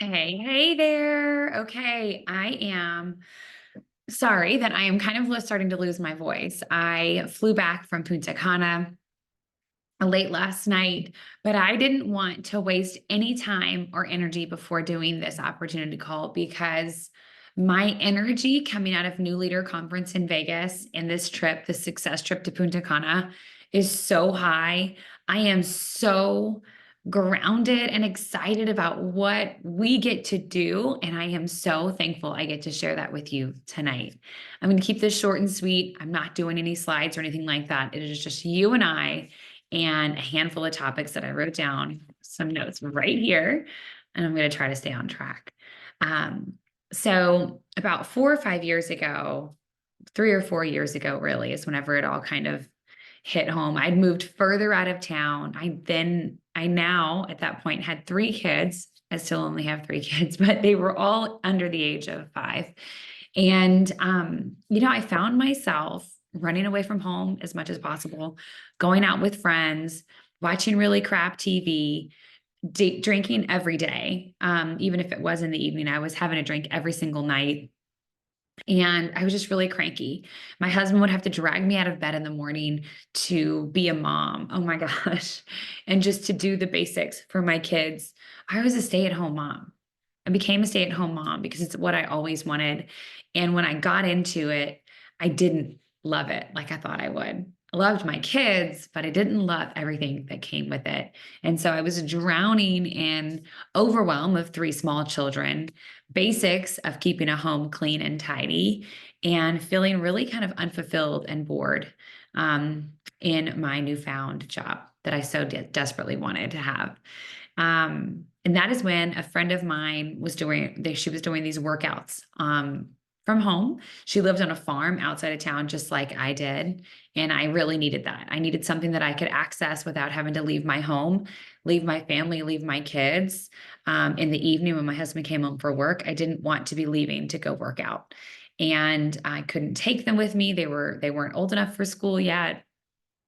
Hey there. Okay, I am sorry that I am kind of starting to lose my voice. I flew back from Punta Cana late last night, but I didn't want to waste any time or energy before doing this opportunity call because my energy coming out of New Leader Conference in Vegas and this trip, the success trip to Punta Cana, is so high. I am so grounded and excited about what we get to do. And I am so thankful I get to share that with you tonight. I'm going to keep this short and sweet. I'm not doing any slides or anything like that. It is just you and I and a handful of topics that I wrote down, some notes right here, and I'm going to try to stay on track. Um, so, about 4 or 5 years ago, 3 or 4 years ago, really, is whenever it all kind of hit home. I'd moved further out of town. I now at that point had 3 kids. I still only have 3 kids, but they were all under the age of 5. And, I found myself running away from home as much as possible, going out with friends, watching really crap TV, drinking every day. Even if it was in the evening, I was having a drink every single night. And I was just really cranky. My husband would have to drag me out of bed in the morning to be a mom. Oh my gosh. And just to do the basics for my kids. I was a stay at home mom. I became a stay at home mom because it's what I always wanted. And when I got into it, I didn't love it like I thought I would. I loved my kids, but I didn't love everything that came with it. And so I was drowning in overwhelm of 3 small children, basics of keeping a home clean and tidy, and feeling really kind of unfulfilled and bored in my newfound job that I so desperately wanted to have. And that is when a friend of mine was she was doing these workouts from home. She lived on a farm outside of town, just like I did. And I really needed that. I needed something that I could access without having to leave my home, leave my family, leave my kids. In the evening when my husband came home for work, I didn't want to be leaving to go work out. And I couldn't take them with me. They weren't old enough for school yet.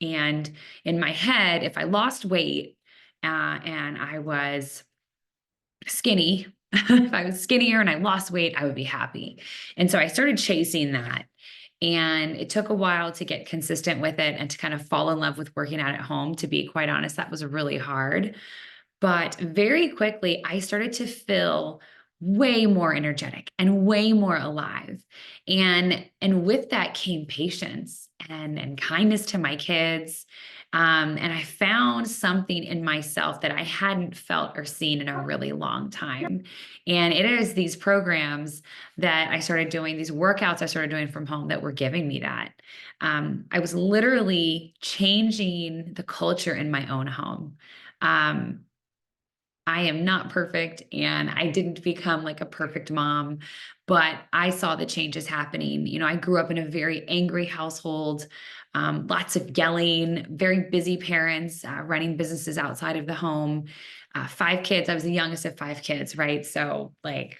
And in my head, if I lost weight and I was skinny, if I was skinnier and I lost weight, I would be happy. And so I started chasing that. And it took a while to get consistent with it and to kind of fall in love with working out at home. To be quite honest, that was really hard. But very quickly, I started to feel way more energetic and way more alive. And with that came patience and kindness to my kids. And I found something in myself that I hadn't felt or seen in a really long time. And it is these programs that I started doing, these workouts I started doing from home that were giving me that. I was literally changing the culture in my own home. Um, I am not perfect and I didn't become like a perfect mom, but I saw the changes happening. I grew up in a very angry household, lots of yelling, very busy parents, running businesses outside of the home, 5 kids. I was the youngest of 5 kids, right? So, like,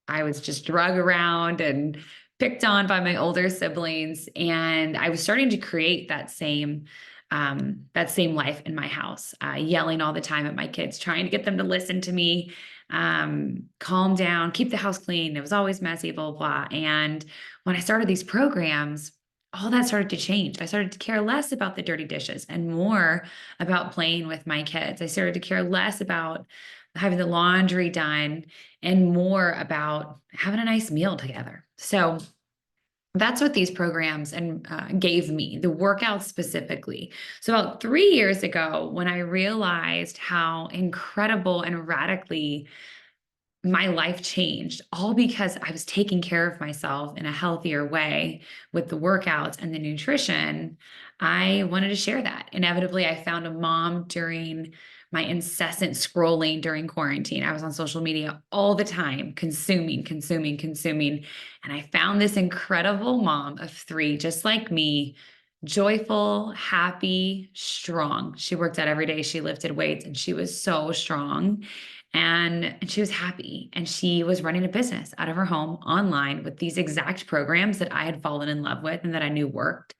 I was just drug around and picked on by my older siblings. And I was starting to create that same life in my house, yelling all the time at my kids, trying to get them to listen to me, calm down, keep the house clean. It was always messy, blah, blah, blah. And when I started these programs, all that started to change. I started to care less about the dirty dishes and more about playing with my kids. I started to care less about having the laundry done and more about having a nice meal together. So that's what these programs and gave me, the workouts specifically. So about 3 years ago, when I realized how incredible and radically my life changed, all because I was taking care of myself in a healthier way with the workouts and the nutrition, I wanted to share that. Inevitably, I found a mom during my incessant scrolling during quarantine. I was on social media all the time, consuming, consuming, consuming. And I found this incredible mom of 3, just like me, joyful, happy, strong. She worked out every day. She lifted weights and she was so strong. And she was happy. And she was running a business out of her home online with these exact programs that I had fallen in love with and that I knew worked.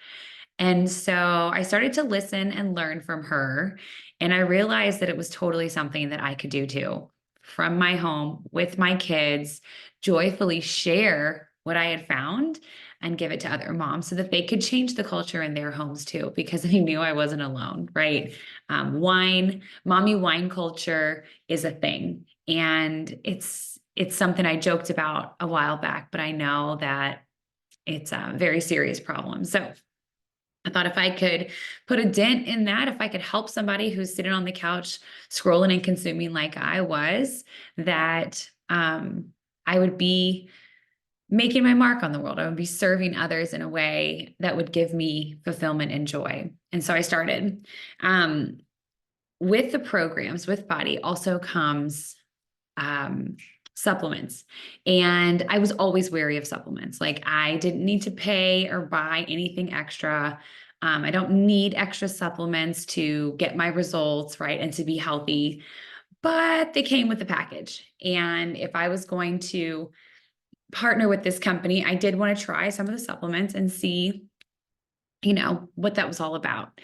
And so I started to listen and learn from her. And I realized that it was totally something that I could do too from my home with my kids, joyfully share what I had found and give it to other moms so that they could change the culture in their homes too, because I knew I wasn't alone, right? Mommy wine culture is a thing. And it's something I joked about a while back, but I know that it's a very serious problem. So I thought if I could put a dent in that, if I could help somebody who's sitting on the couch scrolling and consuming like I was, that I would be making my mark on the world. I would be serving others in a way that would give me fulfillment and joy. And so I started. With the programs, with BODi also comes um, supplements. And I was always wary of supplements. Like I didn't need to pay or buy anything extra. I don't need extra supplements to get my results, right? And to be healthy, but they came with the package. And if I was going to partner with this company, I did want to try some of the supplements and see, what that was all about.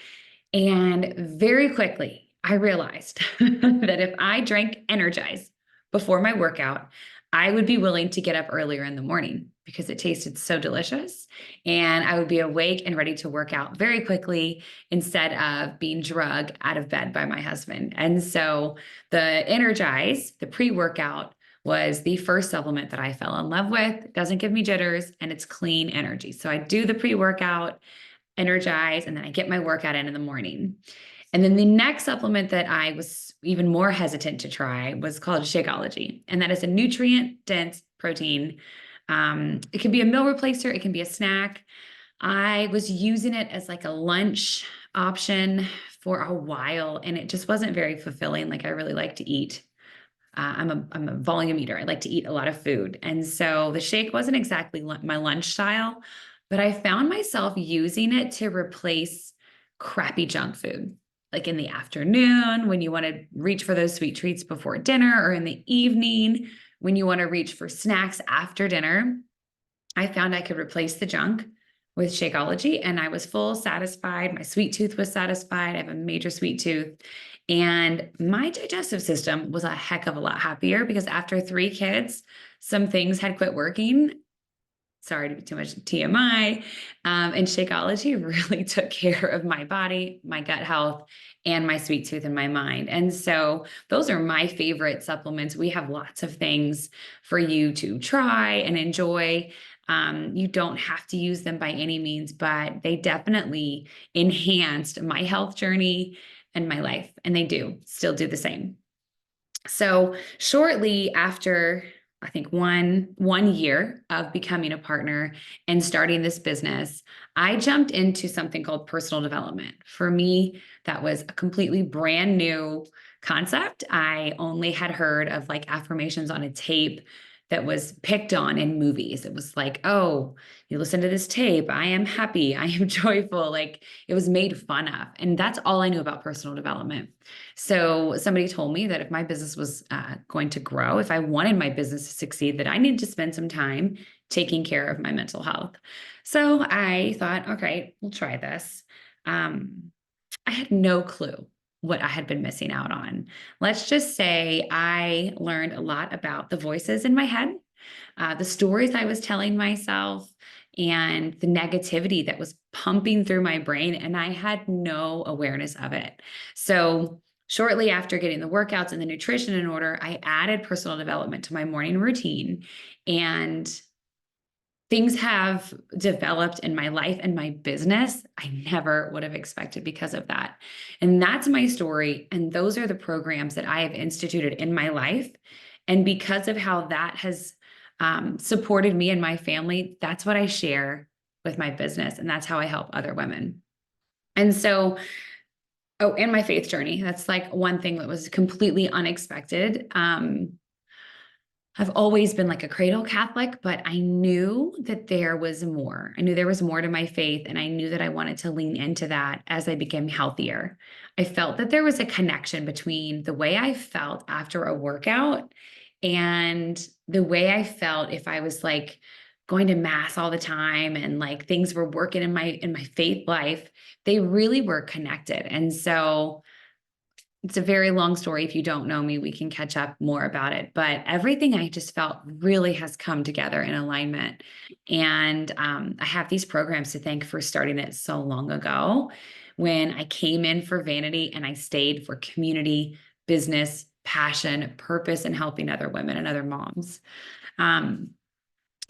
And very quickly, I realized that if I drank Energize before my workout, I would be willing to get up earlier in the morning because it tasted so delicious. And I would be awake and ready to work out very quickly instead of being drugged out of bed by my husband. And so the Energize, the pre workout, was the first supplement that I fell in love with. It doesn't give me jitters and it's clean energy. So I do the pre workout, Energize, and then I get my workout in the morning. And then the next supplement that I was even more hesitant to try was called Shakeology. And that is a nutrient dense protein. It can be a meal replacer, it can be a snack. I was using it as like a lunch option for a while, and it just wasn't very fulfilling. Like I really like to eat. I'm a volume eater. I like to eat a lot of food. And so the shake wasn't exactly my lunch style, but I found myself using it to replace crappy junk food. Like in the afternoon, when you want to reach for those sweet treats before dinner, or in the evening, when you want to reach for snacks after dinner, I found I could replace the junk with Shakeology, and I was full satisfied. My sweet tooth was satisfied. I have a major sweet tooth. And my digestive system was a heck of a lot happier because after 3 kids, some things had quit working. Sorry to be too much TMI. And Shakeology really took care of my body, my gut health, and my sweet tooth and my mind. And so those are my favorite supplements. We have lots of things for you to try and enjoy. You don't have to use them by any means, but they definitely enhanced my health journey and my life. And they do still do the same. So shortly after, I think one year of becoming a partner and starting this business, I jumped into something called personal development. For me, that was a completely brand new concept. I only had heard of like affirmations on a tape that was picked on in movies. It was like, oh, you listen to this tape, I am happy, I am joyful. Like it was made fun of. And that's all I knew about personal development. So somebody told me that if my business was going to grow, if I wanted my business to succeed, that I needed to spend some time taking care of my mental health. So I thought, okay, we'll try this. I had no clue what I had been missing out on. Let's just say I learned a lot about the voices in my head, the stories I was telling myself, and the negativity that was pumping through my brain, and I had no awareness of it. So shortly after getting the workouts and the nutrition in order, I added personal development to my morning routine, and things have developed in my life and my business I never would have expected because of that. And that's my story. And those are the programs that I have instituted in my life. And because of how that has supported me and my family, that's what I share with my business. And that's how I help other women. And so, oh, and my faith journey. That's like one thing that was completely unexpected. I've always been like a cradle Catholic, but I knew that there was more. I knew there was more to my faith, and I knew that I wanted to lean into that as I became healthier. I felt that there was a connection between the way I felt after a workout and the way I felt if I was like going to mass all the time and like things were working in my faith life. They really were connected. And so it's a very long story. If you don't know me, we can catch up more about it. But everything I just felt really has come together in alignment. And I have these programs to thank for starting it so long ago when I came in for vanity and I stayed for community, business, passion, purpose, and helping other women and other moms. Um,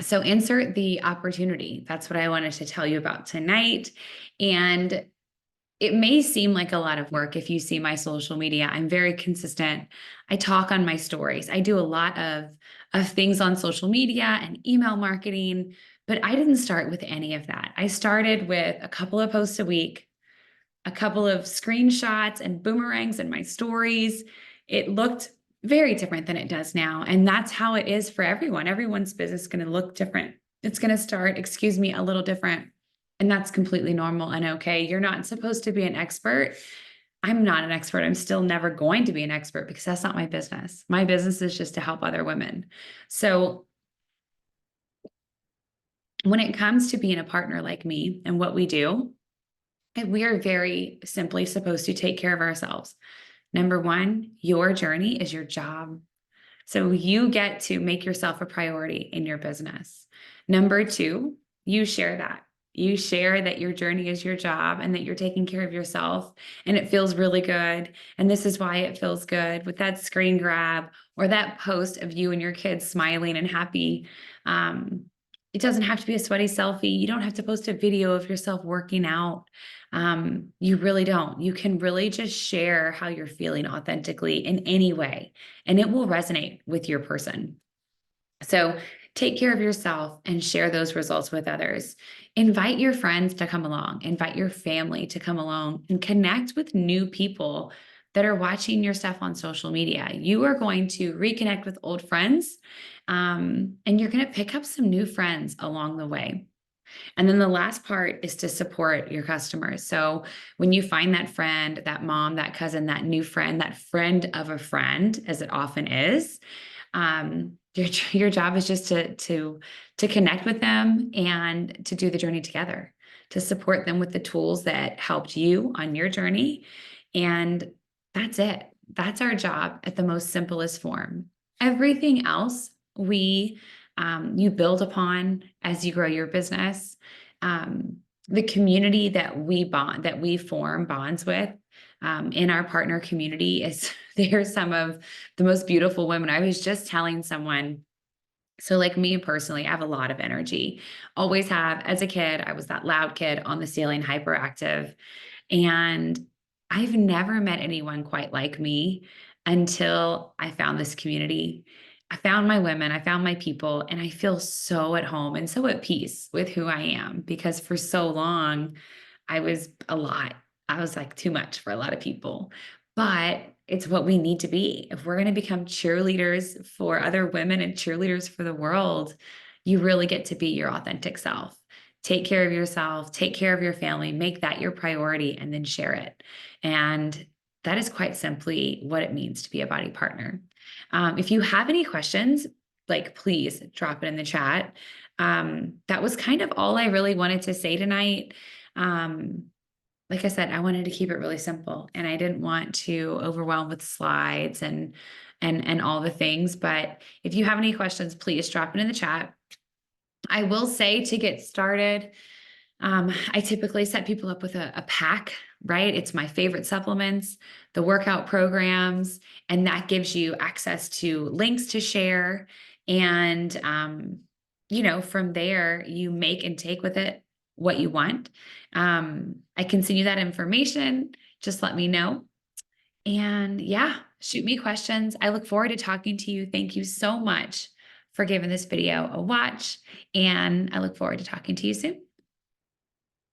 so insert the opportunity. That's what I wanted to tell you about tonight. And it may seem like a lot of work if you see my social media. I'm very consistent. I talk on my stories. I do a lot of things on social media and email marketing, but I didn't start with any of that. I started with a couple of posts a week, a couple of screenshots and boomerangs in my stories. It looked very different than it does now. And that's how it is for everyone. Everyone's business is going to look different. It's going to start, excuse me, a little different. And that's completely normal and okay. You're not supposed to be an expert. I'm not an expert. I'm still never going to be an expert because that's not my business. My business is just to help other women. So when it comes to being a partner like me and what we do, and we are very simply supposed to take care of ourselves. Number one, your journey is your job. So you get to make yourself a priority in your business. Number two, you share that. You share that your journey is your job and that you're taking care of yourself and it feels really good. And this is why it feels good with that screen grab or that post of you and your kids smiling and happy. It doesn't have to be a sweaty selfie. You don't have to post a video of yourself working out. You really don't. You can really just share how you're feeling authentically in any way, and it will resonate with your person. So take care of yourself and share those results with others. Invite your friends to come along, invite your family to come along and connect with new people that are watching your stuff on social media. You are going to reconnect with old friends, and you're going to pick up some new friends along the way. And then the last part is to support your customers. So when you find that friend, that mom, that cousin, that new friend, that friend of a friend, as it often is, your job is just to connect with them and to do the journey together, to support them with the tools that helped you on your journey. And that's it. That's our job at the most simplest form. Everything else you build upon as you grow your business. The community that we form bonds with in our partner community is they're some of the most beautiful women. I was just telling someone, so like me personally, I have a lot of energy. Always have. As a kid, I was that loud kid on the ceiling, hyperactive. And I've never met anyone quite like me until I found this community. I found my women, I found my people, and I feel so at home and so at peace with who I am because for so long, I was a lot. I was like too much for a lot of people. But it's what we need to be. If we're going to become cheerleaders for other women and cheerleaders for the world, you really get to be your authentic self. Take care of yourself, take care of your family, make that your priority, and then share it. And that is quite simply what it means to be a BODi partner. If you have any questions, like please drop it in the chat. That was kind of all I really wanted to say tonight. Like I said, I wanted to keep it really simple and I didn't want to overwhelm with slides and all the things. But if you have any questions, please drop it in the chat. I will say to get started, I typically set people up with a pack, right? It's my favorite supplements, the workout programs, and that gives you access to links to share. And, from there, you make and take with it what you want. I can send you that information. Just let me know. And yeah, shoot me questions. I look forward to talking to you. Thank you so much for giving this video a watch. And I look forward to talking to you soon.